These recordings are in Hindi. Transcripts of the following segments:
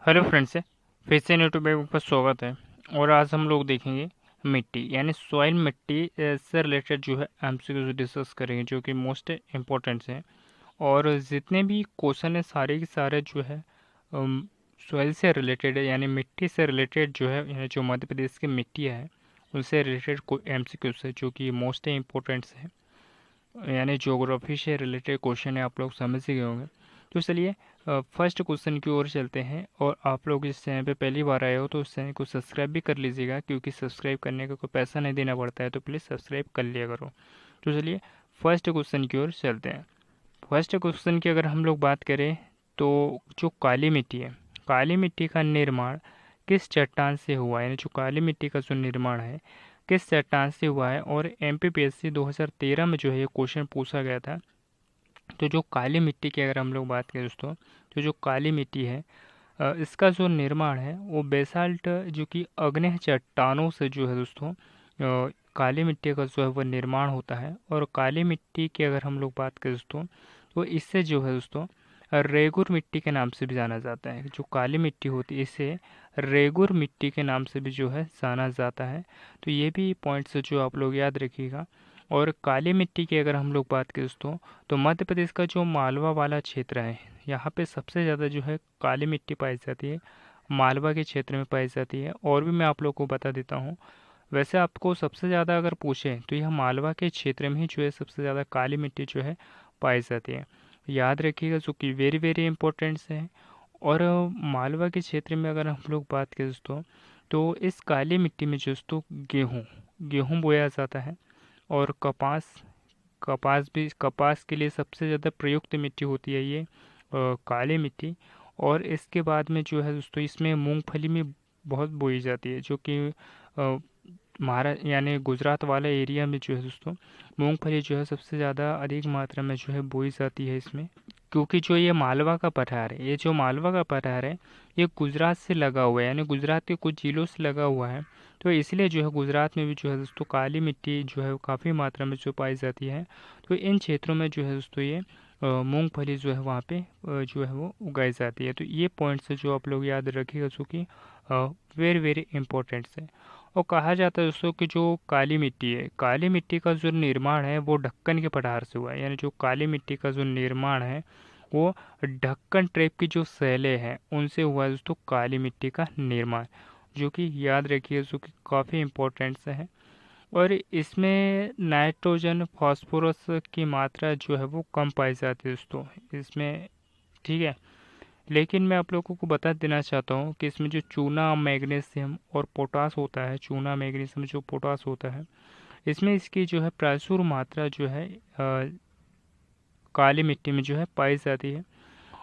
हेलो फ्रेंड्स, फिर से यूट्यूब पर स्वागत है। और आज हम लोग देखेंगे मिट्टी यानी सॉइल मिट्टी से रिलेटेड जो है एमसीक्यू डिस्कस करेंगे, जो कि मोस्ट इम्पोर्टेंट है। और जितने भी क्वेश्चन है सारे के सारे जो है सॉइल से रिलेटेड है, यानी मिट्टी से रिलेटेड जो है, यानी जो मध्य प्रदेश की मिट्टी है उनसे रिलेटेड एमसीक्यूज है, जो कि मोस्ट इम्पोर्टेंट है। यानी ज्योग्राफी से रिलेटेड क्वेश्चन है, आप लोग समझ ही गए होंगे। तो चलिए फर्स्ट क्वेश्चन की ओर चलते हैं। और आप लोग इस चैनल पे पहली बार आए हो तो उस चैनल को सब्सक्राइब भी कर लीजिएगा, क्योंकि सब्सक्राइब करने का कोई पैसा नहीं देना पड़ता है, तो प्लीज़ सब्सक्राइब कर लिया करो। तो चलिए फर्स्ट क्वेश्चन की ओर चलते हैं। फर्स्ट क्वेश्चन की अगर हम लोग बात करें तो जो काली मिट्टी है, काली मिट्टी का निर्माण किस चट्टान से हुआ है, यानी जो काली मिट्टी का जो निर्माण है किस चट्टान से हुआ है। और एमपीपीएससी 2013 में जो है ये क्वेश्चन पूछा गया था। तो जो काली मिट्टी की अगर हम लोग बात करें दोस्तों, तो जो काली मिट्टी है इसका जो निर्माण है वो बेसाल्ट, जो कि अग्नेय चट्टानों से जो है दोस्तों काली मिट्टी का जो है वो निर्माण होता है। और काली मिट्टी की अगर हम लोग बात करें दोस्तों, तो इससे जो है दोस्तों रेगुर मिट्टी के नाम से भी जाना जाता है। जो काली मिट्टी होती है इसे रेगुर मिट्टी के नाम से भी जो है जाना जाता है। तो ये भी पॉइंट्स जो आप लोग याद रखिएगा। और काली मिट्टी की अगर हम लोग बात करें दोस्तों, तो मध्य प्रदेश का जो मालवा वाला क्षेत्र है यहाँ पे सबसे ज़्यादा जो है काली मिट्टी पाई जाती है, मालवा के क्षेत्र में पाई जाती है। और भी मैं आप लोग को बता देता हूँ। वैसे आपको सबसे ज़्यादा अगर पूछें तो यह मालवा के क्षेत्र में ही जो है सबसे ज़्यादा काली मिट्टी जो है पाई जाती है। याद रखिएगा, जो कि वेरी वेरी इंपॉर्टेंट है। और मालवा के क्षेत्र में अगर हम लोग बात करें दोस्तों, तो इस काली मिट्टी में जो दोस्तों गेहूँ गेहूँ बोया जाता है। और कपास कपास भी, कपास के लिए सबसे ज़्यादा प्रयुक्त मिट्टी होती है ये काली मिट्टी। और इसके बाद में जो है दोस्तों इसमें मूंगफली में बहुत बोई जाती है, जो कि यानी गुजरात वाला एरिया में जो है दोस्तों मूंगफली जो है सबसे ज़्यादा अधिक मात्रा में जो है बोई जाती है इसमें। क्योंकि जो ये मालवा का पठार है, ये जो मालवा का पठार है ये गुजरात से लगा हुआ है, यानी गुजरात के कुछ जिलों से लगा हुआ है। तो इसलिए जो है गुजरात में भी जो है दोस्तों काली मिट्टी जो है काफ़ी मात्रा में जो पाई जाती है। तो इन क्षेत्रों में जो है दोस्तों ये मूंगफली जो है वहाँ पे जो है वो उगाई जाती है। तो ये पॉइंट्स जो आप लोग याद रखिएगा, जो कि वेरी वेरी इंपॉर्टेंट्स है। और कहा जाता है दोस्तों कि जो काली मिट्टी है, काली मिट्टी का जो निर्माण है वो ढक्कन के पठार से हुआ है। यानी जो काली मिट्टी का जो निर्माण है वो ढक्कन ट्रेप की जो सैले हैं उनसे हुआ है दोस्तों काली मिट्टी का निर्माण, जो कि याद रखिए, जो कि काफ़ी इम्पोर्टेंट है। और इसमें नाइट्रोजन फास्फोरस की मात्रा जो है वो कम पाई जाती है दोस्तों इसमें। ठीक है, लेकिन मैं आप लोगों को बता देना चाहता हूँ कि इसमें जो चूना मैग्नीशियम और पोटास होता है, चूना मैग्नीशियम जो पोटास होता है, इसमें इसकी जो है प्रचुर मात्रा जो है काली मिट्टी में जो है पाई जाती है।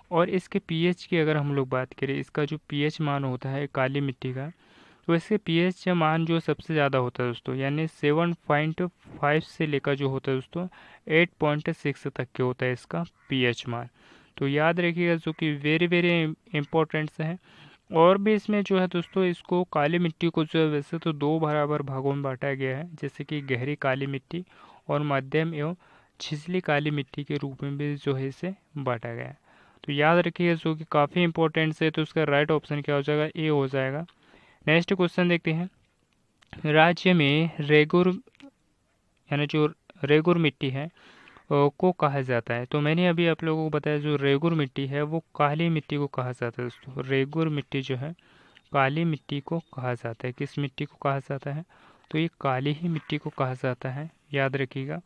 और इसके पीएच की अगर हम लोग बात करें, इसका जो पीएच मान होता है काली मिट्टी का, तो इसके पीएच मान जो सबसे ज़्यादा होता है दोस्तों, यानी 7.5 से लेकर जो होता है दोस्तों 8.6 तक के होता है इसका पीएच मान। तो याद रखिएगा, जो कि वेरी वेरी इंपॉर्टेंट्स है। और भी इसमें जो है दोस्तों इसको काली मिट्टी को जो है वैसे तो दो बराबर भागों में बांटा गया है, जैसे कि गहरी काली मिट्टी और मध्यम एवं छिछली काली मिट्टी के रूप में भी जो है इसे बांटा गया है। तो याद रखिए, जो कि काफ़ी इंपॉर्टेंट है। तो उसका राइट ऑप्शन क्या हो जाएगा, ए हो जाएगा। नेक्स्ट क्वेश्चन देखते हैं। राज्य में रेगुर, यानी जो रेगुर मिट्टी है को कहा जाता है। तो मैंने अभी आप लोगों को बताया जो रेगुर मिट्टी है वो काली मिट्टी को कहा जाता है दोस्तों। रेगुर मिट्टी जो है काली मिट्टी को कहा जाता है। किस मिट्टी को कहा जाता है, तो ये काली ही मिट्टी को कहा जाता है, याद रखिएगा।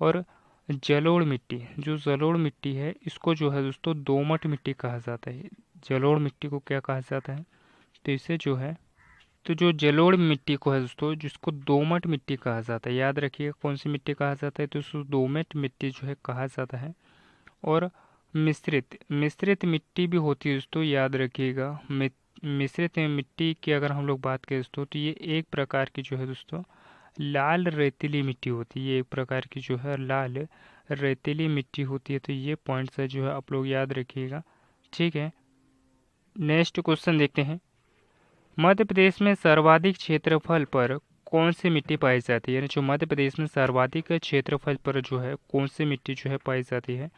और जलोढ़ मिट्टी, जो जलोढ़ मिट्टी है इसको जो है दोस्तों दोमट मिट्टी कहा जाता है। जलोढ़ मिट्टी को क्या कहा जाता है, तो इसे जो है, तो जो जलोढ़ मिट्टी को है दोस्तों जिसको दोमट मिट्टी कहा जाता है, याद रखिएगा कौन सी मिट्टी कहा जाता है, तो उसको दोमट मिट्टी जो है कहा जाता है। और मिश्रित मिश्रित मिट्टी भी होती है दोस्तों, याद रखिएगा। मिश्रित मिट्टी की अगर हम लोग बात करें दोस्तों, तो ये एक प्रकार की जो है दोस्तों लाल रेतीली मिट्टी होती है। ये एक प्रकार की जो है लाल रेतीली मिट्टी होती है। तो ये पॉइंट्स है जो है आप लोग याद रखिएगा। ठीक है, नेक्स्ट क्वेश्चन देखते हैं। मध्य प्रदेश में सर्वाधिक क्षेत्रफल पर कौन सी मिट्टी पाई जाती है, यानी जो मध्य प्रदेश में सर्वाधिक क्षेत्रफल पर जो है कौन सी मिट्टी जो है पाई जाती है,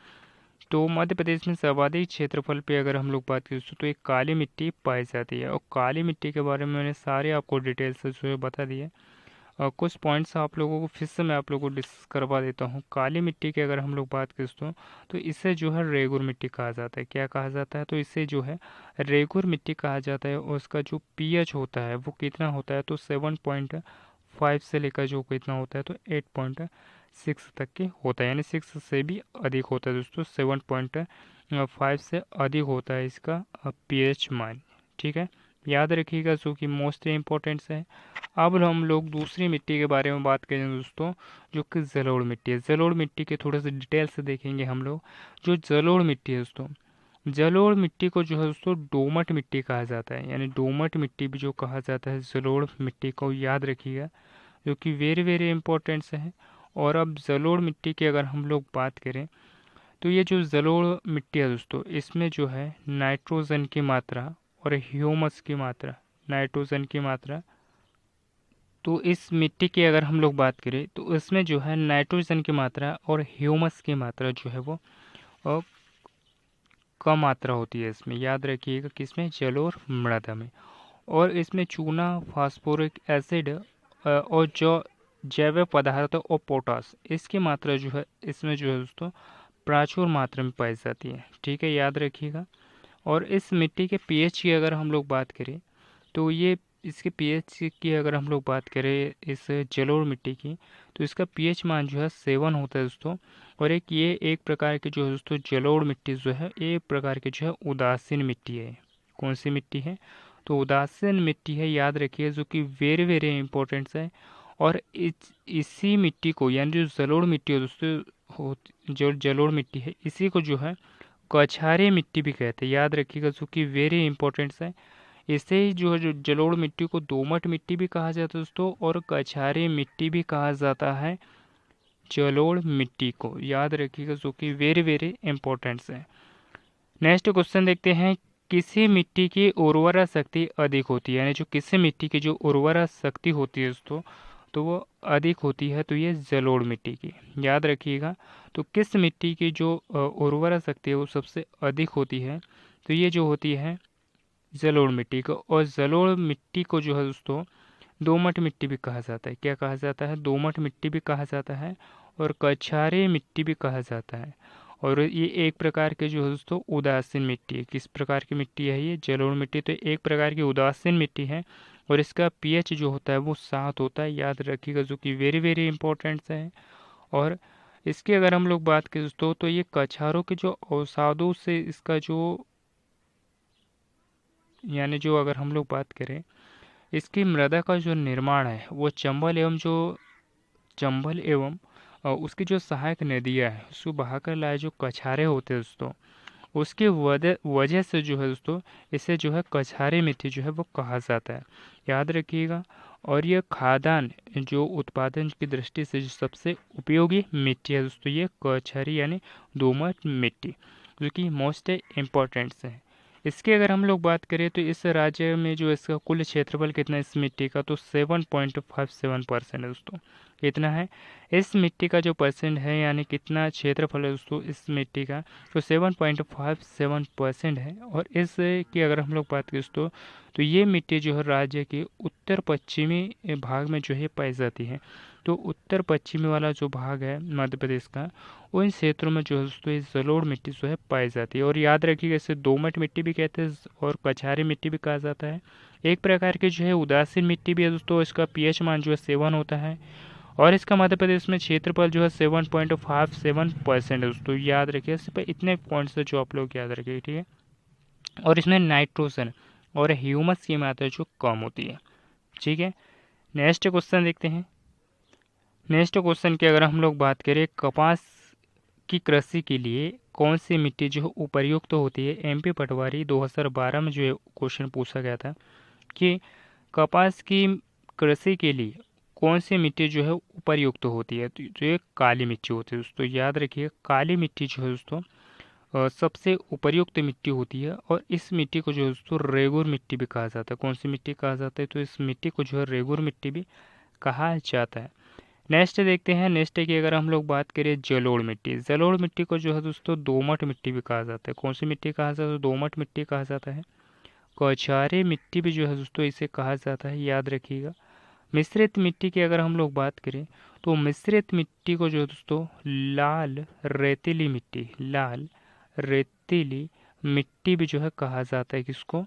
तो मध्य प्रदेश में सर्वाधिक क्षेत्रफल पे अगर हम लोग बात करें तो एक काली मिट्टी पाई जाती है। और काली मिट्टी के बारे में मैंने सारे आपको डिटेल से जो है बता दिए। कुछ पॉइंट्स आप लोगों को फिर से मैं आप लोगों को डिस्कस करवा देता हूँ। काली मिट्टी की अगर हम लोग बात करें तो इसे जो है रेगुर मिट्टी कहा जाता है। क्या कहा जाता है? तो इसे जो है रेगुर मिट्टी कहा जाता है। और उसका जो पीएच होता है वो कितना होता है? तो 7.5 से लेकर जो कितना होता है तो 8.6 तक के होता है, यानी 6 से भी अधिक होता है दोस्तों। 7.5 से अधिक होता है इसका पीएच मान। ठीक है, याद रखिएगा, जो कि मोस्ट इम्पोर्टेंट है। अब हम लोग दूसरी मिट्टी के बारे में बात करें दोस्तों, जो कि जलोढ़ मिट्टी है। जलोढ़ मिट्टी के थोड़े से डिटेल से देखेंगे हम लोग। जो जलोढ़ मिट्टी है दोस्तों, जलोढ़ मिट्टी को जो है दोस्तों दोमट मिट्टी कहा जाता है, यानी दोमट मिट्टी भी जो कहा जाता है जलोढ़ मिट्टी को, याद रखिएगा, जो कि वेरी वेरी इंपॉर्टेंट है। और अब जलोढ़ मिट्टी की अगर हम लोग बात करें तो ये जो जलोढ़ मिट्टी है दोस्तों, इसमें जो है नाइट्रोजन की मात्रा और ह्यूमस की मात्रा, नाइट्रोजन की मात्रा, तो इस मिट्टी की अगर हम लोग बात करें तो इसमें जो है नाइट्रोजन की मात्रा और ह्यूमस की मात्रा जो है वो अ, कम मात्रा होती है इसमें। याद रखिएगा, किसमें? जलोढ़ मृदा में। और इसमें चूना, फास्फोरिक एसिड और जो जैव पदार्थ और पोटास, इसकी मात्रा जो है इसमें जो है दोस्तों प्रचुर मात्रा में पाई जाती है। ठीक है, याद रखिएगा। और इस मिट्टी के पीएच की अगर हम लोग बात करें तो ये इसके पीएच की अगर हम लोग बात करें इस जलोढ़ मिट्टी की, तो इसका पीएच मान जो है 7 होता है दोस्तों। और एक प्रकार की जो है दोस्तों जलोढ़ मिट्टी जो है एक प्रकार की जो है उदासीन मिट्टी है। कौन सी मिट्टी है? तो उदासीन मिट्टी है, याद रखिए, जो कि वेरी वेरी इंपॉर्टेंट है। और इसी मिट्टी को, यानी जो जलोढ़ मिट्टी है दोस्तों, जो जलोढ़ मिट्टी है, इसी को जो है कछारी मिट्टी भी कहते हैं। याद रखिएगा, जो कि वेरी इंपॉर्टेंट है। इसे ही जो है जो जलोढ़ मिट्टी को दोमट मिट्टी भी कहा जाता है दोस्तों, और कछारी मिट्टी भी कहा जाता है जलोढ़ मिट्टी को। याद रखिएगा, जो कि वेरी वेरी इंपॉर्टेंट है। नेक्स्ट क्वेश्चन देखते हैं। किसी मिट्टी की उर्वरा शक्ति अधिक होती है, यानी जो किसी मिट्टी की जो उर्वरा शक्ति होती है दोस्तों, तो वो अधिक होती है, तो ये जलोढ़ मिट्टी की। याद रखिएगा, तो किस मिट्टी की जो उर्वरा शक्ति है वो सबसे अधिक होती है? तो ये जो होती है जलोढ़ मिट्टी को। और जलोढ़ मिट्टी को जो है दोस्तों दोमट मिट्टी भी कहा जाता है। क्या कहा जाता है? दोमट मिट्टी भी कहा जाता है और कछारी मिट्टी भी कहा जाता है। और ये एक प्रकार के जो है दोस्तों उदासीन मिट्टी है। किस प्रकार की मिट्टी है ये? जलोढ़ मिट्टी। तो एक प्रकार की उदासीन मिट्टी है और इसका पीएच जो होता है वो 7 होता है। याद रखिएगा, जो कि वेरी वेरी इंपॉर्टेंट है। और इसकी अगर हम लोग बात करें दोस्तों, तो ये कछारों के जो अवसादों से इसका जो, यानी जो अगर हम लोग बात करें इसकी मृदा का जो निर्माण है वो चंबल एवं उसकी जो सहायक नदियाँ है उसको बहाकर लाए जो कछारे होते हैं दोस्तों, उसकी वजह से जो है दोस्तों इसे जो है कछारी मिट्टी जो है वो कहा जाता है। याद रखिएगा। और ये खाद्यान्न जो उत्पादन की दृष्टि से जो सबसे उपयोगी मिट्टी है दोस्तों, ये कछारी यानी दोमट मिट्टी, जो कि मोस्ट इम्पोर्टेंट है। इसकी अगर हम लोग बात करें तो इस राज्य में जो इसका कुल क्षेत्रफल कितना है इस मिट्टी का, तो 7.57% है दोस्तों। कितना है इस मिट्टी का जो परसेंट है, यानी कितना क्षेत्रफल है दोस्तों इस मिट्टी का, तो 7.57% है। और इस की अगर हम लोग बात करें दोस्तों, तो ये मिट्टी जो है राज्य के उत्तर पश्चिमी भाग में जो है पाई जाती है। तो उत्तर पश्चिमी वाला जो भाग है मध्य प्रदेश का, उन क्षेत्रों में जो है दोस्तों ये जलोढ़ मिट्टी जो है पाई जाती है। और याद रखिएगा, इसे दोमट मिट्टी भी कहते हैं और कछारी मिट्टी भी कहा जाता है। एक प्रकार की जो है उदासीन मिट्टी भी है दोस्तों, इसका पीएच मान जो है 7 होता है। और इसका मध्य प्रदेश में क्षेत्रफल जो है 7.57% है दोस्तों। याद रखिए, सिर्फ इतने पॉइंट्स है जो आप लोग याद रखिए, ठीक है। और इसमें नाइट्रोजन और ह्यूमस की मात्रा जो कम होती है। ठीक है, नेक्स्ट क्वेश्चन देखते हैं। नेक्स्ट क्वेश्चन की अगर हम लोग बात करें, कपास की कृषि के लिए कौन सी मिट्टी जो उपयुक्त होती है? एमपी पटवारी 2012 में जो है क्वेश्चन पूछा गया था कि कपास की कृषि के लिए कौन सी मिट्टी जो है उपयुक्त होती है? तो ये काली मिट्टी होती है दोस्तों। याद रखिए, काली मिट्टी जो है दोस्तों सबसे उपयुक्त मिट्टी होती है। और इस मिट्टी को जो है दोस्तों रेगुर मिट्टी भी कहा जाता है। कौन सी मिट्टी कहा जाता है? तो इस मिट्टी को जो है रेगुर मिट्टी भी कहा जाता है। नेक्स्ट देखते हैं, नेक्स्ट की अगर हम लोग बात करें जलोढ़ मिट्टी। जलोढ़ मिट्टी को जो है दोस्तों दोमट मिट्टी भी कहा जाता है। कौन सी मिट्टी कहा जाता है? दोमट मिट्टी कहा जाता है। कौछारी मिट्टी भी जो है दोस्तों इसे कहा जाता है, याद रखिएगा। मिश्रित मिट्टी की अगर हम लोग बात करें तो मिश्रित मिट्टी को जो है दोस्तों लाल रेतीली मिट्टी, लाल रेतीली मिट्टी भी जो है कहा जाता है। किसको?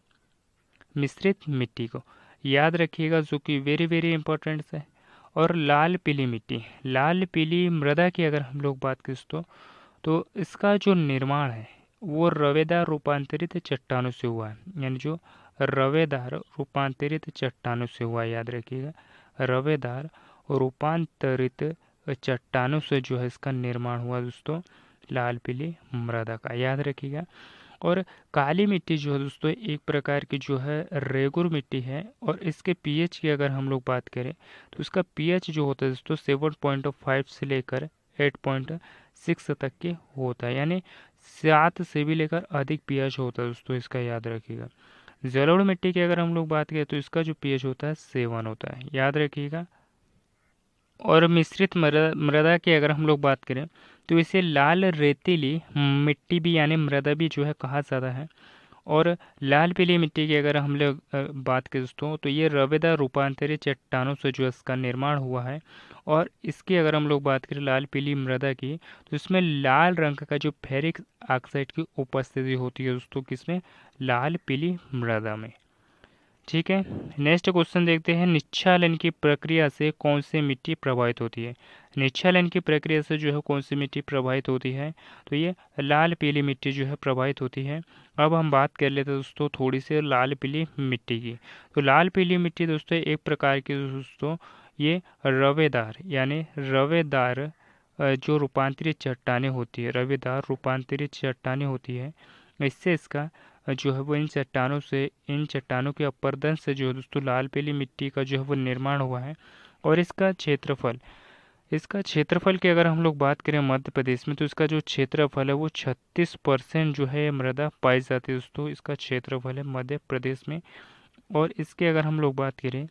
मिश्रित मिट्टी को, याद रखिएगा, जो कि वेरी वेरी इंपॉर्टेंट है। और लाल पीली मिट्टी, लाल पीली मृदा की अगर हम लोग बात करें दोस्तों तो इसका जो निर्माण है वो रवेदार रूपांतरित चट्टानों से हुआ है। यानी जो रवेदार रूपांतरित चट्टानों से हुआ है, याद रखिएगा। रवेदार रूपांतरित चट्टानों से जो है इसका निर्माण हुआ दोस्तों, लाल पीली मृदा का, याद रखिएगा। और काली मिट्टी जो है दोस्तों एक प्रकार की जो है रेगुर मिट्टी है, और इसके पीएच की अगर हम लोग बात करें तो इसका पीएच जो होता है दोस्तों 7.5 से लेकर 8.6 तक के होता है। यानी 7 से भी लेकर अधिक पीएच होता है दोस्तों, इसका याद रखिएगा। जलोढ़ मिट्टी की अगर हम लोग बात करें तो इसका जो पीएच होता है 7 होता है, याद रखिएगा। और मिश्रित मृदा की अगर हम लोग बात करें तो इसे लाल रेतीली मिट्टी भी यानी मृदा भी जो है कहा जाता है। और लाल पीली मिट्टी की अगर हम लोग बात करें दोस्तों तो ये रवेदार रूपांतरित चट्टानों से जो इसका निर्माण हुआ है। और इसकी अगर हम लोग बात करें लाल पीली मृदा की तो इसमें लाल रंग का जो फेरिक ऑक्साइड की उपस्थिति होती है दोस्तों, किसमें? लाल पीली मृदा में। ठीक है, नेक्स्ट क्वेश्चन देखते हैं, निच्छालन की प्रक्रिया से कौन सी मिट्टी प्रभावित होती है? निच्छालन की प्रक्रिया से जो है कौन सी मिट्टी प्रभावित होती है? तो ये लाल पीली मिट्टी जो है प्रभावित होती है। अब हम बात कर लेते हैं दोस्तों थोड़ी सी लाल पीली मिट्टी की। तो लाल पीली मिट्टी दोस्तों एक प्रकार की दोस्तों ये रवेदार यानी रवेदार जो रूपांतरित चट्टानें होती है, रवेदार रूपांतरित चट्टानें होती है। इससे इसका जो है वो इन चट्टानों के अपरदन से जो है दोस्तों लाल पीली मिट्टी का जो है वो निर्माण हुआ है। और इसका क्षेत्रफल की अगर हम लोग बात करें मध्य प्रदेश में तो इसका जो क्षेत्रफल है वो 36% जो है मृदा पाई जाती है दोस्तों, इसका क्षेत्रफल है मध्य प्रदेश में। और इसके अगर हम लोग बात करें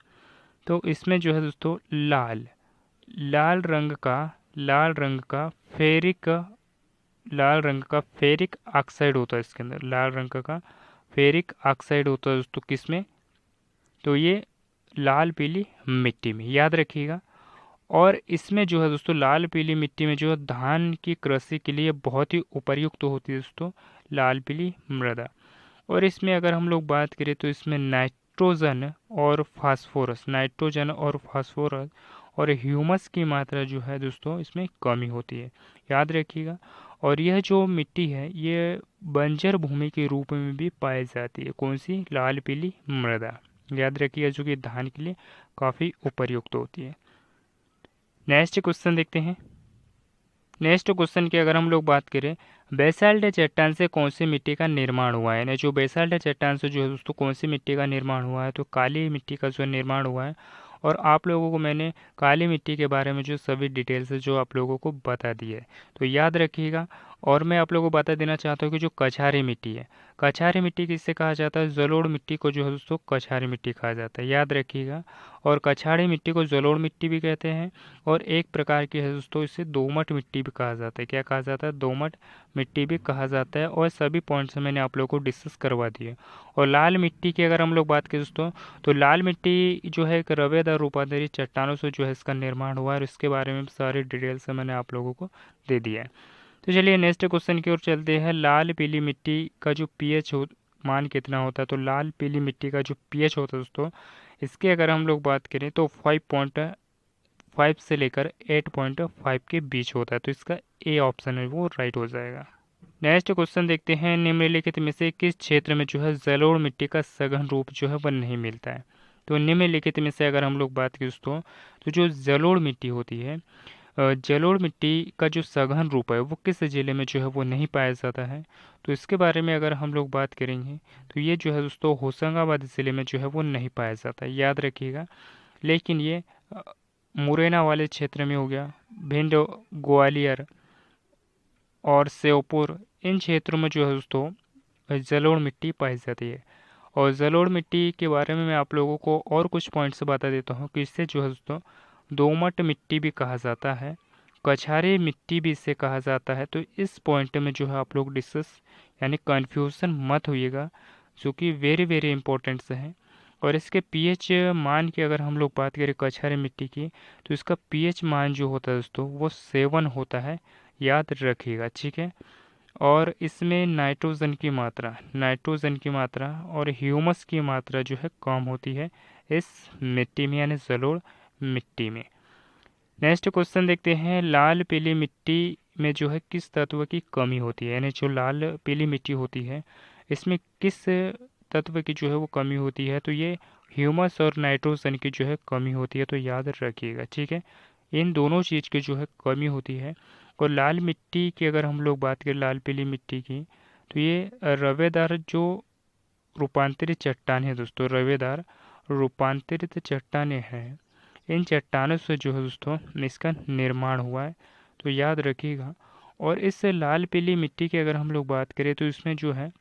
तो इसमें जो है दोस्तों लाल रंग का लाल रंग का फेरिक लाल रंग का फेरिक ऑक्साइड होता है। इसके अंदर लाल रंग का फेरिक ऑक्साइड होता है दोस्तों, किसमें? तो ये लाल पीली मिट्टी में, याद रखिएगा। और इसमें जो है दोस्तों लाल पीली मिट्टी में जो है धान की कृषि के लिए बहुत ही उपयुक्त होती है दोस्तों लाल पीली मृदा। और इसमें अगर हम लोग बात करें तो इसमें नाइट्रोजन और फास्फोरस और ह्यूमस की मात्रा जो है दोस्तों इसमें कमी होती है, याद रखिएगा। और यह जो मिट्टी है ये बंजर भूमि के रूप में भी पाई जाती है। कौन सी? लाल पीली मृदा, याद रखिएगा, जो कि धान के लिए काफ़ी उपयुक्त होती है। नेक्स्ट क्वेश्चन देखते हैं। नेक्स्ट क्वेश्चन की अगर हम लोग बात करें, बेसाल्ट चट्टान से कौन सी मिट्टी का निर्माण हुआ है? जो बेसाल्ट चट्टान से जो है दोस्तों कौन सी मिट्टी का निर्माण हुआ है? तो काली मिट्टी का जो निर्माण हुआ है। और आप लोगों को मैंने काली मिट्टी के बारे में जो सभी डिटेल्स है जो आप लोगों को बता दी है, तो याद रखिएगा। और मैं आप लोगों को बता देना चाहता हूँ कि जो कछारी मिट्टी है, कछारी मिट्टी किससे कहा जाता है? जलोढ़ मिट्टी को जो है दोस्तों कछारी मिट्टी कहा जाता है, याद रखिएगा। और कछारी मिट्टी को जलोढ़ मिट्टी भी कहते हैं। और एक प्रकार की है दोस्तों इसे दोमट मिट्टी भी कहा जाता है। क्या कहा जाता है? दोमट मिट्टी भी कहा जाता है। और सभी पॉइंट्स मैंने आप लोगों को डिस्कस करवा दिए। और लाल मिट्टी की अगर हम लोग बात करें दोस्तों तो लाल मिट्टी जो है एक रवेदार रूपांतरित चट्टानों से जो है इसका निर्माण हुआ है। और इसके बारे में सारी डिटेल्स मैंने आप लोगों को दे दिया है। तो चलिए नेक्स्ट क्वेश्चन की ओर चलते हैं। लाल पीली मिट्टी का जो पीएच मान कितना होता है? तो लाल पीली मिट्टी का जो पीएच होता है दोस्तों इसके अगर हम लोग बात करें तो 5.5 से लेकर 8.5 के बीच होता है। तो इसका ए ऑप्शन है वो राइट हो जाएगा। नेक्स्ट क्वेश्चन देखते हैं, निम्नलिखित में से किस क्षेत्र में जो है जलोढ़ मिट्टी का सघन रूप जो है वह नहीं मिलता है? तो निम्नलिखित में से अगर हम लोग बात करें दोस्तों तो जो जलोढ़ मिट्टी होती है, जलोढ़ मिट्टी का जो सघन रूप है वो किस जिले में जो है वो नहीं पाया जाता है? तो इसके बारे में अगर हम लोग बात करेंगे तो ये जो है दोस्तों होशंगाबाद जिले में जो है वो नहीं पाया जाता है, याद रखिएगा। लेकिन ये मुरैना वाले क्षेत्र में हो गया, भिंड, ग्वालियर और श्योपुर, इन क्षेत्रों में जो है दोस्तों जलोढ़ मिट्टी पाई जाती है। और जलोढ़ मिट्टी के बारे में मैं आप लोगों को और कुछ पॉइंट्स बता देता हूँ कि इससे जो है दोस्तों दोमट मिट्टी भी कहा जाता है, कछारी मिट्टी भी इसे कहा जाता है। तो इस पॉइंट में जो है आप लोग डिस्कस यानी कन्फ्यूज़न मत होइएगा, जो कि वेरी वेरी इंपॉर्टेंट से है। और इसके पीएच मान की अगर हम लोग बात करें कछारी मिट्टी की, तो इसका पीएच मान जो होता है दोस्तों वो 7 होता है, याद रखिएगा, ठीक है। और इसमें नाइट्रोजन की मात्रा और ह्यूमस की मात्रा जो है कम होती है इस मिट्टी में, यानी जलोढ़ मिट्टी में। नेक्स्ट क्वेश्चन देखते हैं, लाल पीली मिट्टी में जो है किस तत्व की कमी होती है, यानी जो लाल पीली मिट्टी होती है इसमें किस तत्व की जो है वो कमी होती है। तो ये ह्यूमस और नाइट्रोजन की जो है कमी होती है, तो याद रखिएगा, ठीक है। इन दोनों चीज़ की जो है कमी होती है। और लाल मिट्टी की अगर हम लोग बात करें, लाल पीली मिट्टी की, तो ये रवेदार जो रूपांतरित चट्टान है दोस्तों, रवेदार रूपांतरित चट्टानें हैं, इन चट्टानों से जो है दोस्तों इसका निर्माण हुआ है, तो याद रखिएगा। और इस लाल पीली मिट्टी की अगर हम लोग बात करें, तो इसमें जो है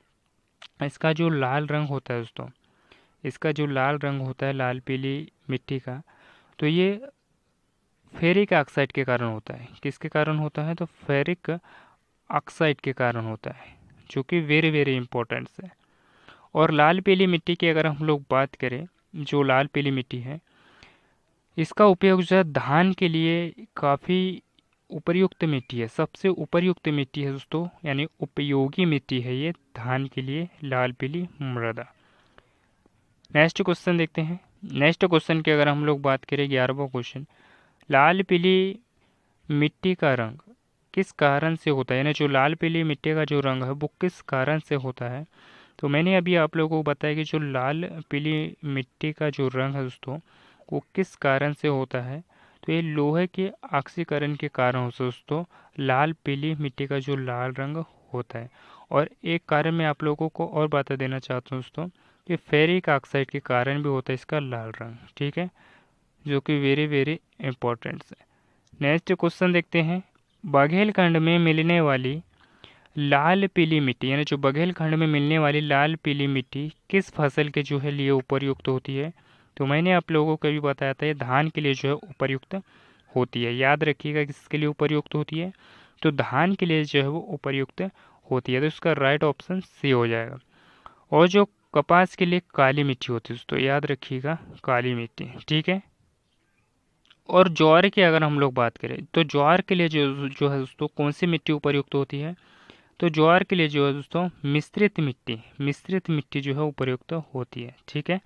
इसका जो लाल रंग होता है दोस्तों, इसका जो लाल रंग होता है लाल पीली मिट्टी का, तो ये फेरिक ऑक्साइड के कारण होता है। किसके कारण होता है? तो फेरिक ऑक्साइड के कारण होता है, जो कि वेरी वेरी इंपॉर्टेंट है। और लाल पीली मिट्टी की अगर हम लोग बात करें, जो लाल पीली मिट्टी है इसका उपयोग जो है धान के लिए काफ़ी उपयुक्त मिट्टी है, सबसे उपयुक्त मिट्टी है दोस्तों, यानी उपयोगी मिट्टी है ये धान के लिए, लाल पीली मृदा। नेक्स्ट क्वेश्चन देखते हैं। नेक्स्ट क्वेश्चन की अगर हम लोग बात करें, 11वां क्वेश्चन, लाल पीली मिट्टी का रंग किस कारण से होता है, यानी जो लाल पीली मिट्टी का जो रंग है वो किस कारण से होता है। तो मैंने अभी आप लोगों को बताया कि जो लाल पीली मिट्टी का जो रंग है दोस्तों वो किस कारण से होता है। तो ये लोहे के ऑक्सीकरण के कारण से दोस्तों लाल पीली मिट्टी का जो लाल रंग होता है। और एक कारण मैं आप लोगों को और बता देना चाहता हूँ दोस्तों कि फेरिक ऑक्साइड के कारण भी होता है इसका लाल रंग, ठीक है, जो कि वेरी वेरी इंपॉर्टेंट है। नेक्स्ट क्वेश्चन देखते हैं, बघेलखंड में मिलने वाली लाल पीली मिट्टी, यानी जो बघेलखंड में मिलने वाली लाल पीली मिट्टी किस फसल के जो है लिए उपयुक्त होती है। तो मैंने आप लोगों को भी बताया था ये धान के लिए जो है उपयुक्त होती है, याद रखिएगा किसके लिए उपयुक्त होती है, तो धान के लिए जो है वो उपयुक्त होती है। तो इसका राइट ऑप्शन सी हो जाएगा। और जो कपास के लिए काली मिट्टी होती है तो याद रखिएगा काली मिट्टी, ठीक है। और ज्वार की अगर हम लोग बात करें, तो ज्वार के लिए जो जो है दोस्तों कौन सी मिट्टी उपयुक्त होती है। तो ज्वार के लिए जो है दोस्तों मिश्रित मिट्टी जो है उपयुक्त होती है, ठीक है।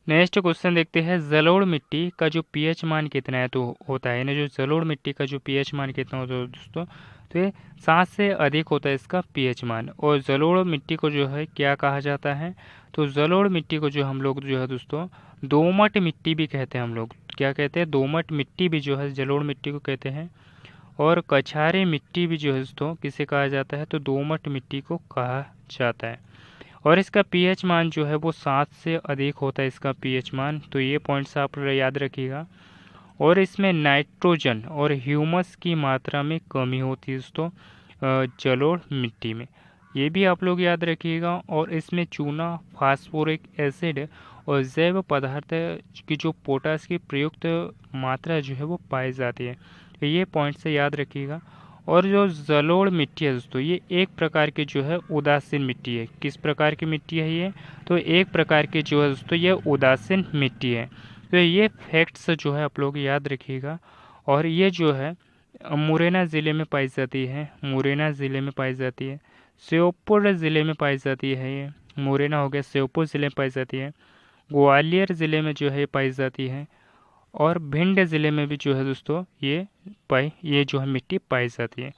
नेक्स्ट क्वेश्चन देखते हैं, जलोढ़ मिट्टी का जो पीएच मान कितना है तो होता है, यानी जो जलोढ़ मिट्टी का जो पीएच मान कितना होता है दोस्तों, तो ये 7 से अधिक होता है इसका पीएच मान। और जलोढ़ मिट्टी को जो है क्या कहा जाता है, तो जलोढ़ मिट्टी को जो हम लोग जो है दोस्तों दोमट मिट्टी भी कहते हैं, हम लोग क्या कहते हैं, दोमट मिट्टी भी जो है जलोढ़ मिट्टी को कहते हैं। और कछारी मिट्टी भी जो है दोस्तों किसे कहा जाता है, तो दोमट मिट्टी को कहा जाता है। और इसका पीएच मान जो है वो 7 से अधिक होता है इसका पीएच मान, तो ये पॉइंट्स आप याद रखिएगा। और इसमें नाइट्रोजन और ह्यूमस की मात्रा में कमी होती है दोस्तों जलोढ़ मिट्टी में, ये भी आप लोग याद रखिएगा। और इसमें चूना, फास्फोरिक एसिड और जैव पदार्थ की जो पोटास की प्रयुक्त मात्रा जो है वो पाई जाती है, तो ये पॉइंट से याद रखिएगा। और जो जलोढ़ मिट्टी है दोस्तों ये एक प्रकार की जो है उदासीन मिट्टी है। किस प्रकार की मिट्टी है ये, तो एक प्रकार की जो है दोस्तों ये उदासीन मिट्टी है। तो ये फैक्ट्स जो है आप लोग याद रखिएगा। और ये जो है मुरैना ज़िले में पाई जाती है, मुरैना ज़िले में पाई जाती है, श्योपुर ज़िले में पाई जाती है, ये मुरैना हो गया, श्योपुर ज़िले में पाई जाती है, ग्वालियर ज़िले में जो है पाई जाती है, और भिंड ज़िले में भी जो है दोस्तों ये जो है मिट्टी पाई जाती है।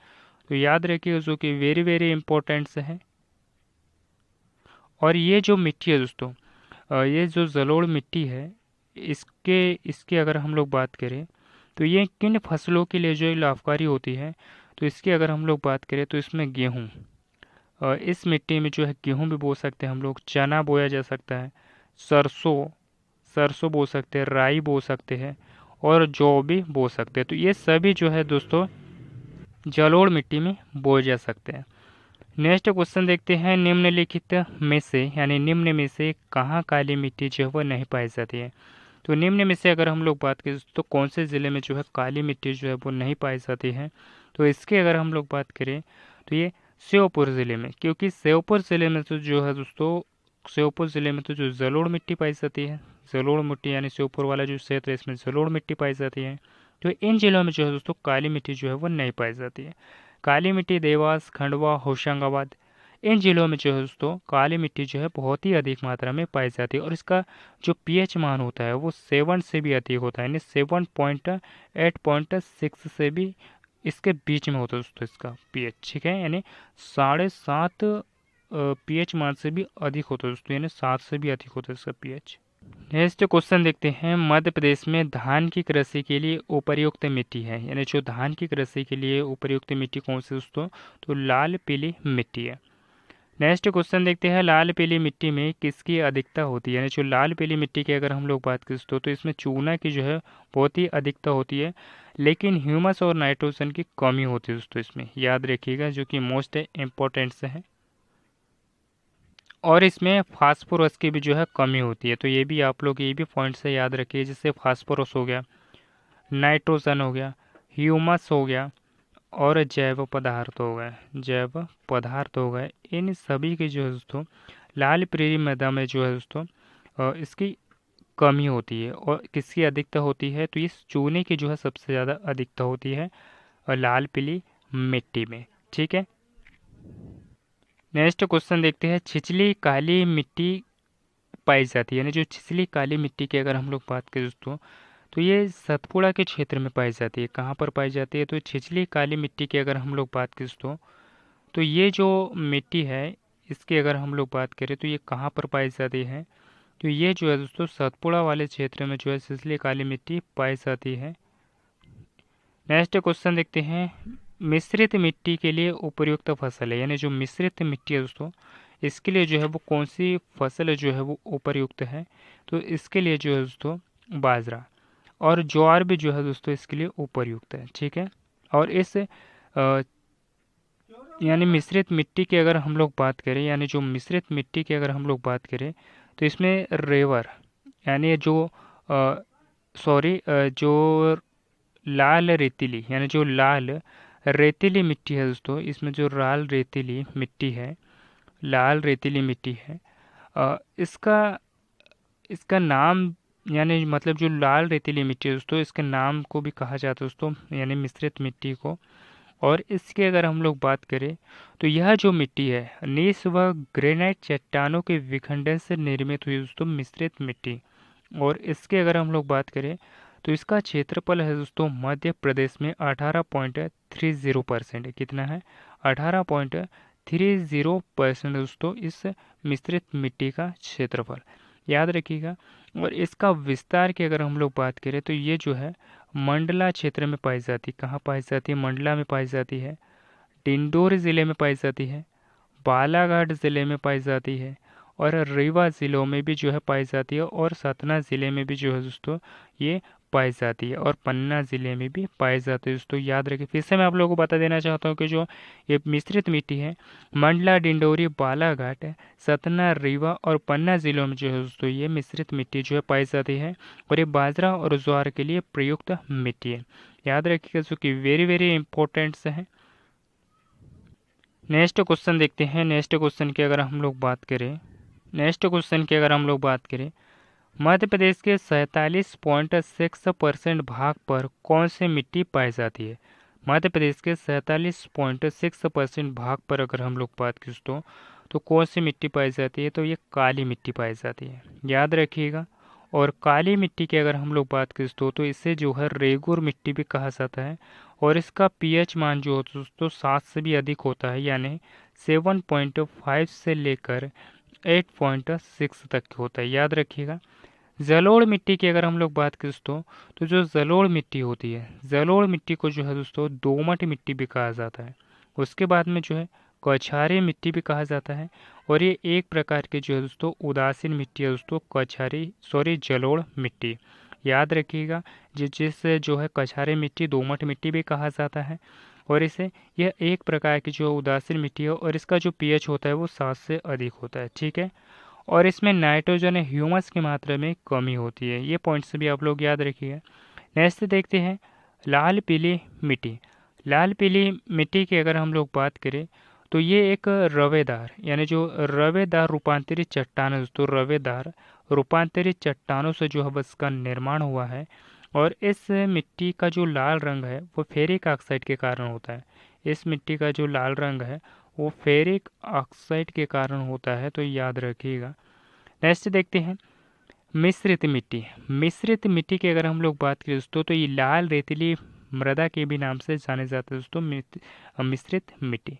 तो याद रखिए जो कि वेरी वेरी इंपॉर्टेंट है। और ये जो मिट्टी है दोस्तों ये जो जलोढ़ मिट्टी है इसके इसकी अगर हम लोग बात करें तो ये किन फसलों के लिए जो लाभकारी होती है। तो इसकी अगर हम लोग बात करें तो इसमें गेहूँ, इस मिट्टी में जो है गेहूँ भी बो सकते हैं हम लोग, चना बोया जा सकता है, सरसों सरसों बो सकते हैं, राई बो सकते हैं, और जौ भी बो सकते हैं। तो ये सभी जो है दोस्तों जलोढ़ मिट्टी में बोए जा सकते हैं। नेक्स्ट क्वेश्चन देखते हैं, निम्नलिखित में से यानी निम्न में से कहाँ काली मिट्टी जो है वो नहीं पाई जाती है। तो निम्न में से अगर हम लोग बात करें तो कौन से ज़िले में जो है काली मिट्टी जो है वो नहीं पाई जाती है, तो इसकी अगर हम लोग बात करें तो ये श्योपुर ज़िले में, क्योंकि श्योपुर ज़िले में तो जो है दोस्तों, श्योपुर ज़िले में तो जो जलोढ़ मिट्टी पाई जाती है, जलोढ़ मिट्टी यानी श्योपुर वाला जो क्षेत्र है इसमें जलोढ़ मिट्टी पाई जाती है। तो इन जिलों में जो है दोस्तों काली मिट्टी जो है वो नहीं पाई जाती है। काली मिट्टी देवास, खंडवा, होशंगाबाद, इन जिलों में जो है दोस्तों काली मिट्टी जो है बहुत ही अधिक मात्रा में पाई जाती है, और इसका जो पीएच मान होता है वो 7 से भी अधिक होता है, यानी 7.8.6 से भी इसके बीच में होता है दोस्तों इसका पीएच, ठीक है, यानी 7.5 पीएच मान से भी अधिक होता है दोस्तों, यानी 7 से भी अधिक होता है इसका पीएच। नेक्स्ट क्वेश्चन देखते हैं, मध्य प्रदेश में धान की कृषि के लिए उपयुक्त मिट्टी है, यानी जो धान की कृषि के लिए उपयुक्त मिट्टी कौन सी दोस्तों, तो लाल पीली मिट्टी है। नेक्स्ट क्वेश्चन देखते हैं, लाल पीली मिट्टी में किसकी अधिकता होती है, यानी जो लाल पीली मिट्टी की अगर हम लोग बात करें तो इसमें चूना की जो है बहुत ही अधिकता होती है, लेकिन ह्यूमस और नाइट्रोजन की कमी होती है दोस्तों, इसमें याद रखिएगा, जो कि मोस्ट इम्पोर्टेंट से है। और इसमें फास्फोरस की भी जो है कमी होती है, तो ये भी आप लोग ये भी पॉइंट से याद रखिए, जैसे फास्फोरस हो गया, नाइट्रोजन हो गया, ह्यूमस हो गया, और जैव पदार्थ हो गए, जैव पदार्थ हो गए, इन सभी की जो है दोस्तों लाल पीली मृदा में जो है दोस्तों इसकी कमी होती है। और किसकी अधिकता होती है, तो इस चूने की जो है सबसे ज़्यादा अधिकता होती है और लाल पीली मिट्टी में, ठीक है। नेक्स्ट क्वेश्चन देखते हैं, छिछली काली मिट्टी पाई जाती है, यानी जो छिछली काली मिट्टी की अगर हम लोग बात करें दोस्तों, तो ये सतपुड़ा के क्षेत्र में पाई जाती है। कहाँ पर पाई जाती है, तो छिछली काली मिट्टी की अगर हम लोग बात करें दोस्तों, तो ये जो मिट्टी है इसकी अगर हम लोग बात करें तो ये कहाँ पर पाई जाती है, तो ये जो है दोस्तों सतपुड़ा वाले क्षेत्र में जो है छिछली काली मिट्टी पाई जाती है। नेक्स्ट क्वेश्चन देखते हैं, मिश्रित मिट्टी के लिए उपयुक्त फसल है, यानी जो मिश्रित मिट्टी है दोस्तों इसके लिए जो है वो कौन सी फसल जो है वो उपयुक्त है, तो इसके लिए जो है दोस्तों बाजरा और ज्वार भी जो है दोस्तों इसके लिए उपयुक्त है, ठीक है। और इस यानी मिश्रित मिट्टी की अगर हम लोग बात करें, यानी जो मिश्रित मिट्टी की अगर हम लोग बात करें तो इसमें रेवर यानी जो जो लाल रेतीली, यानी जो लाल रेतीली मिट्टी है दोस्तों, इसमें जो लाल रेतीली मिट्टी है, लाल रेतीली मिट्टी है, इसका इसका नाम, यानी मतलब जो लाल रेतीली मिट्टी है दोस्तों इसके नाम को भी कहा जाता है दोस्तों, यानी मिश्रित मिट्टी को। और इसकी अगर हम लोग बात करें तो यह जो मिट्टी है नीस व ग्रेनाइट चट्टानों के विखंडन से निर्मित हुई दोस्तों मिश्रित मिट्टी। और इसके अगर हम लोग बात करें तो इसका क्षेत्रफल है दोस्तों मध्य प्रदेश में 18.30% कितना है, 18.30% दोस्तों इस मिश्रित मिट्टी का क्षेत्रफल, याद रखिएगा। और इसका विस्तार की अगर हम लोग बात करें तो ये जो है मंडला क्षेत्र में पाई जाती है। कहाँ पाई जाती है, मंडला में पाई जाती है, डिंडोर ज़िले में पाई जाती है, बालाघाट ज़िले में पाई जाती है, और रीवा ज़िलों में भी जो है पाई जाती है, और सतना ज़िले में भी जो है दोस्तों ये पाई जाती है, और पन्ना ज़िले में भी पाई जाती है दोस्तों, याद रखिए। फिर से मैं आप लोगों को बता देना चाहता हूँ कि जो ये मिश्रित मिट्टी है मंडला, डिंडोरी, बालाघाट, सतना, रीवा और पन्ना ज़िलों में जो है दोस्तों ये मिश्रित मिट्टी जो है पाई जाती है, और ये बाजरा और ज्वार के लिए प्रयुक्त मिट्टी है, याद रखिएगा, जो कि वेरी वेरी इंपॉर्टेंट है। नेक्स्ट क्वेश्चन देखते हैं, नेक्स्ट क्वेश्चन की अगर हम लोग बात करें, नेक्स्ट क्वेश्चन की अगर हम लोग बात करें, मध्य प्रदेश के 47.6% भाग पर कौन सी मिट्टी पाई जाती है, मध्य प्रदेश के 47.6% भाग पर अगर हम लोग बात करें तो कौन सी मिट्टी पाई जाती है, तो ये काली मिट्टी पाई जाती है, याद रखिएगा। और काली मिट्टी की अगर हम लोग बात करें तो इसे जो है रेगुर मिट्टी भी कहा जाता है, और इसका पीएच मान जो होता है दोस्तों 7 से भी अधिक होता है, यानी 7.5 से लेकर 8.6 तक होता है, याद रखिएगा। जलोढ़ मिट्टी की अगर हम लोग बात करें तो जो जलोढ़ मिट्टी होती है, जलोढ़ मिट्टी को जो है दोस्तों दोमट मिट्टी भी कहा जाता है, उसके बाद में जो है कौछारी मिट्टी भी कहा जाता है, और ये एक प्रकार की जो है दोस्तों उदासीन मिट्टी है दोस्तों, जलोढ़ मिट्टी, याद रखिएगा। जिसे जो है कछारी मिट्टी, दोमट मिट्टी भी कहा जाता है, और इसे यह एक प्रकार की जो उदासीन मिट्टी है, और इसका जो पीएच होता है वो 7 से अधिक होता है, ठीक है। और इसमें नाइट्रोजन या ह्यूमस की मात्रा में कमी होती है। ये पॉइंट्स भी आप लोग याद रखिएगा। नेक्स्ट देखते हैं लाल पीली मिट्टी। लाल पीली मिट्टी की अगर हम लोग बात करें तो ये एक रवेदार यानी जो रवेदार रूपांतरित चट्टान है दोस्तों, रवेदार रूपांतरित चट्टानों से जो है इसका निर्माण हुआ है। और इस मिट्टी का जो लाल रंग है वो फेरिक ऑक्साइड के कारण होता है। इस मिट्टी का जो लाल रंग है वो फेरिक ऑक्साइड के कारण होता है, तो याद रखिएगा। नेक्स्ट देखते हैं मिश्रित मिट्टी। मिश्रित मिट्टी की अगर हम लोग बात करें दोस्तों तो ये लाल रेतीली मृदा के भी नाम से जाने जाते हैं दोस्तों, मिश्रित मिट्टी।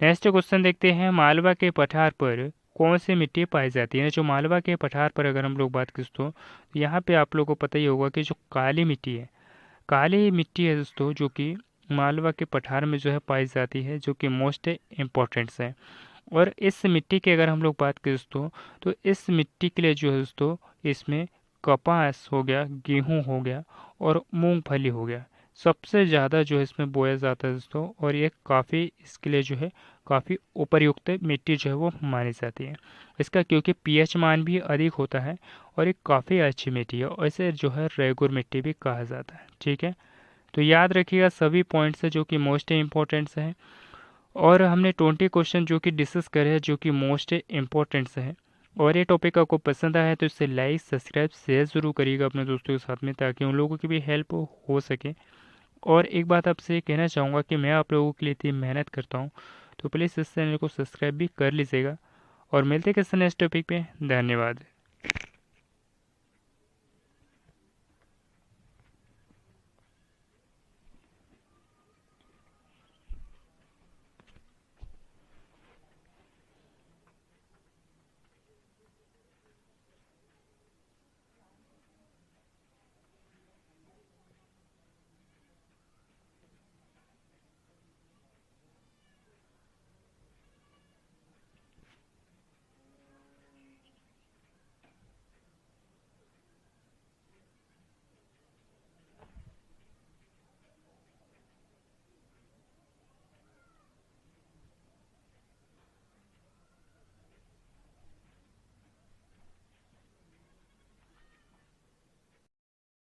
नेक्स्ट क्वेश्चन देखते हैं मालवा के पठार पर कौन सी मिट्टी पाई जाती है। जो मालवा के पठार पर अगर हम लोग बात करें दोस्तों, यहाँ पे आप लोगों को पता ही होगा कि जो काली मिट्टी है, काली मिट्टी है दोस्तों, जो कि मालवा के पठार में जो है पाई जाती है, जो कि मोस्ट इम्पोर्टेंट्स है। और इस मिट्टी की अगर हम लोग बात करें दोस्तों तो इस मिट्टी के लिए जो है दोस्तों इसमें कपास हो गया, गेहूं हो गया और मूंगफली हो गया, सबसे ज़्यादा जो है इसमें बोया जाता है दोस्तों। और ये काफ़ी इसके लिए जो है काफ़ी उपयुक्त मिट्टी जो है वो मानी जाती है इसका, क्योंकि पीएच मान भी अधिक होता है और ये काफ़ी अच्छी मिट्टी है और इसे जो है रेगुर मिट्टी भी कहा जाता है। ठीक है, तो याद रखिएगा सभी पॉइंट्स है जो कि मोस्ट इम्पोर्टेंट्स हैं। और हमने 20 क्वेश्चन जो कि डिस्कस करे हैं जो कि मोस्ट इम्पोर्टेंट्स है। और ये टॉपिक आपको पसंद आया है तो इसे लाइक सब्सक्राइब शेयर ज़रूर करिएगा अपने दोस्तों के साथ में, ताकि उन लोगों की भी हेल्प हो सके। और एक बात आपसे कहना चाहूँगा कि मैं आप लोगों के लिए इतनी मेहनत करता हूँ, तो प्लीज़ इस चैनल को सब्सक्राइब भी कर लीजिएगा। और मिलते हैं किसी नेक्स्ट टॉपिक पे। धन्यवाद।